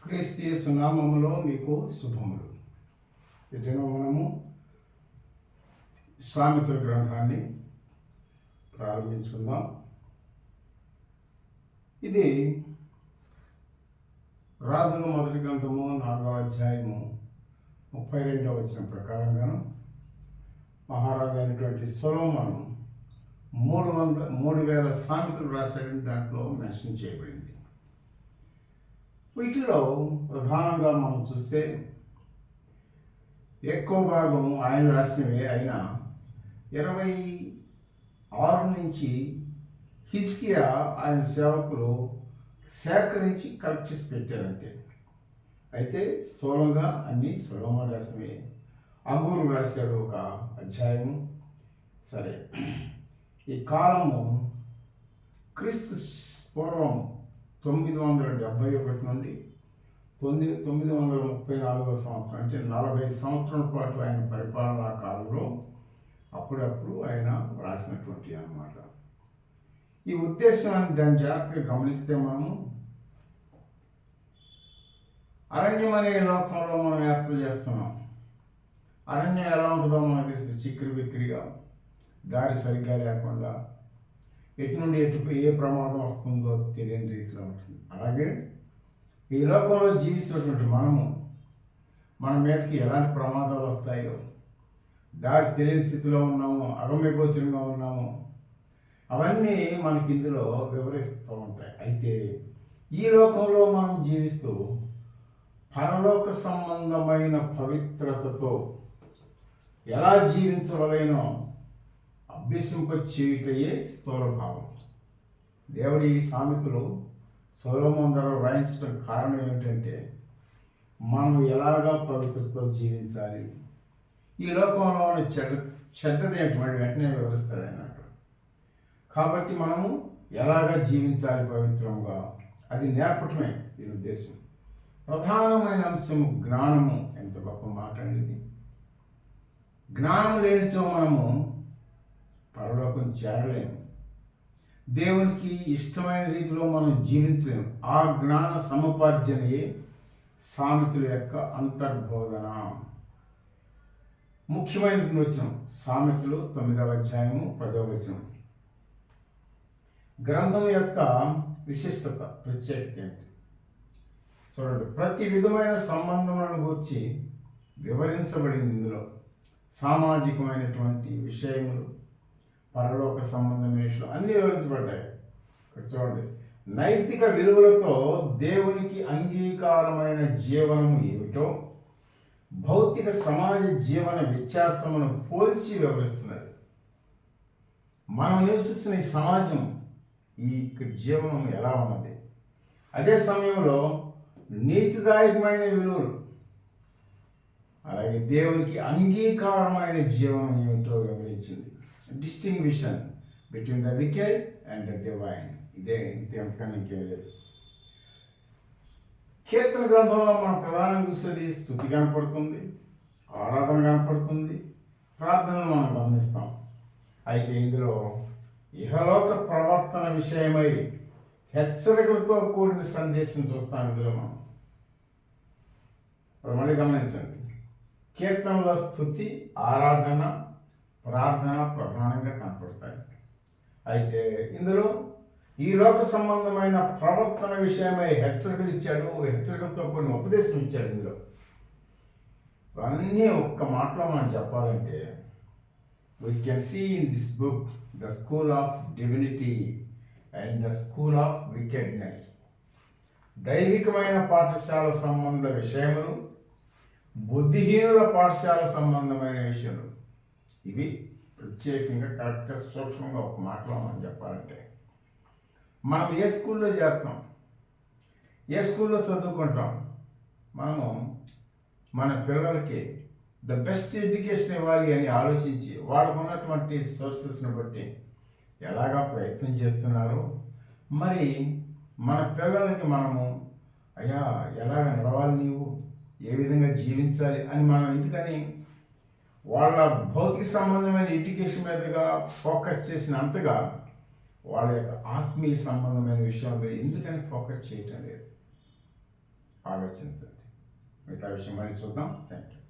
క్రీస్తు యేసు నామములో మీకు శుభములు. ఇదిగో మనము సామెతల గ్రంథాన్ని ప్రారంభించుకుందాం. ఇది రాజుల మొదటి గ్రంథము 4వ అధ్యాయము 32వ వచనం ప్రకారంగాను మహారాజు అయినటువంటి సొలొమోను 3,000 సామెతలు రాశాడని దాంట్లో మెన్షన్ చేయబడింది. వీటిలో ప్రధానంగా మనం చూస్తే ఎక్కువ భాగం ఆయన రాసినవే అయినా 26 నుంచి హిజ్కియా ఆయన సేవకులు సేకరించి కలెక్ట్ చేసి పెట్టారంతే. అయితే స్థూలంగా అన్నీ సొలొమోను రాసినవే. అగూరు రాశాడు ఒక అధ్యాయము. సరే, ఈ కాలము క్రీస్తు పూర్వం 971 నుండి 934 సంవత్సరం, అంటే 40 సంవత్సరాల పాటు ఆయన పరిపాలనా కాలంలో అప్పుడప్పుడు ఆయన రాసినటువంటి అన్నమాట. ఈ ఉద్దేశాన్ని దాన్ని జాగ్రత్తగా గమనిస్తే మనము అరణ్యం అనే లోకంలో మనం యాత్ర చేస్తున్నాం. అరణ్యం ఎలా ఉంటుందో మనకు తెలుసు. చిక్కిరి బిక్కిరిగా, దారి సరిగ్గా లేకుండా, ఎటు నుండి ఎటు ఏ ప్రమాదం వస్తుందో తెలియని రీతిలో ఉంటుంది. అలాగే ఈ లోకంలో జీవిస్తున్నటువంటి మన మీదకి ఎలాంటి ప్రమాదాలు వస్తాయో, దారి తెలియని స్థితిలో ఉన్నాము, అగమ్యగోచరంగా ఉన్నాము, అవన్నీ మనకి ఇందులో వివరిస్తూ ఉంటాయి. అయితే ఈ లోకంలో మనం జీవిస్తూ పరలోక సంబంధమైన పవిత్రతతో ఎలా జీవించవలనో అభ్యసింప చేయుటయే స్థూలభావం. దేవుడి సామెతలు సొలొమోను ద్వారా వ్రాయించడం కారణం ఏమిటంటే మనం ఎలాగా పవిత్రతతో జీవించాలి, ఈ లోకంలోని చెడ్డది ఏంటి మరి వెంటనే వివరిస్తాడు ఆయన. కాబట్టి మనము ఎలాగా జీవించాలి పవిత్రంగా, అది నేర్పటమే దీని ఉద్దేశం. ప్రధానమైన అంశము జ్ఞానము. ఎంత గొప్ప మాట అండి. జ్ఞానం లేనిచో మనము పరలోకం చేరలేము, దేవునికి ఇష్టమైన రీతిలో మనం జీవించలేము. ఆ జ్ఞాన సముపార్జనయే సామెతల యొక్క అంతర్బోధన. ముఖ్యమైన వచనం సామెతలు 9వ అధ్యాయము 10వ వచనం. గ్రంథం యొక్క విశిష్టత, ప్రత్యేకత ఏంటి చూడండి. ప్రతి విధమైన సంబంధములను గురించి వివరించబడింది ఇందులో. సామాజికమైనటువంటి విషయములు, పరలోక సంబంధమైన విషయాలు అన్నీ వివరించబడ్డాయి. ఇక్కడ చూడండి, నైతిక విలువలతో దేవునికి అంగీకారమైన జీవనము ఏమిటో భౌతిక సమాజ జీవన వ్యత్యాసమును పోల్చి వివరిస్తున్నది. మనం నివసిస్తున్న ఈ సమాజం, ఈ జీవనం ఎలా ఉన్నది, అదే సమయంలో నీతిదాయకమైన విలువలు, అలాగే దేవునికి అంగీకారమైన జీవనం ఏమిటో వివరించింది. డిస్టింగ్విషన్ between the wicked and the divine. ఇదే ఇంతకన్నా ఇంకేం లేదు. కీర్తన గ్రంథంలో మనం ప్రధానంగా చూసేది స్తుతి కనపడుతుంది, ఆరాధన కనపడుతుంది, ప్రార్థనలు మనం గమనిస్తాం. అయితే ఇందులో ఇహలోక ప్రవర్తన విషయమై హెచ్చరికలతో కూడిన సందేశం చూస్తాం. ఇందులో మనం మళ్ళీ గమనించండి, కీర్తనలో స్తుతి, ఆరాధన, ప్రార్థన ప్రధానంగా కనపడతాయి. అయితే ఇందులో ఈ లోక సంబంధమైన ప్రవర్తన విషయమై హెచ్చరికలు ఇచ్చాడు, హెచ్చరికలతో కొన్ని ఉపదేశం ఇచ్చాడు. ఇందులో అన్నీ ఒక్క మాటలో మనం చెప్పాలంటే, we can see in this book the school of divinity and the school of wickedness. దైవికమైన పాఠశాల సంబంధ విషయములు, బుద్ధిహీనుల పాఠశాల సంబంధమైన విషయాలు, ఇవి ప్రత్యేకంగా కరెక్ట్గా సూక్ష్మంగా ఒక మాటలో మనం చెప్పాలంటే, మనం ఏ స్కూల్లో చేస్తాం, ఏ స్కూల్లో చదువుకుంటాం, మనము మన పిల్లలకి ద బెస్ట్ ఎడ్యుకేషన్ ఇవ్వాలి అని ఆలోచించి వాళ్ళకు ఉన్నటువంటి సోర్సెస్ని బట్టి ఎలాగా ప్రయత్నం చేస్తున్నారో, మరి మన పిల్లలకి మనము అయ్యా ఎలాగ నడవాలి, నీవు ఏ విధంగా జీవించాలి అని మనం ఎందుకని వాళ్ళ భౌతిక సంబంధమైన ఎడ్యుకేషన్ మీదుగా ఫోకస్ చేసినంతగా వాళ్ళ యొక్క ఆత్మీయ సంబంధమైన విషయంలో ఎందుకని ఫోకస్ చేయటం లేదు. ఆలోచించండి. మిగతా విషయం మళ్ళీ చూద్దాం. Thank you.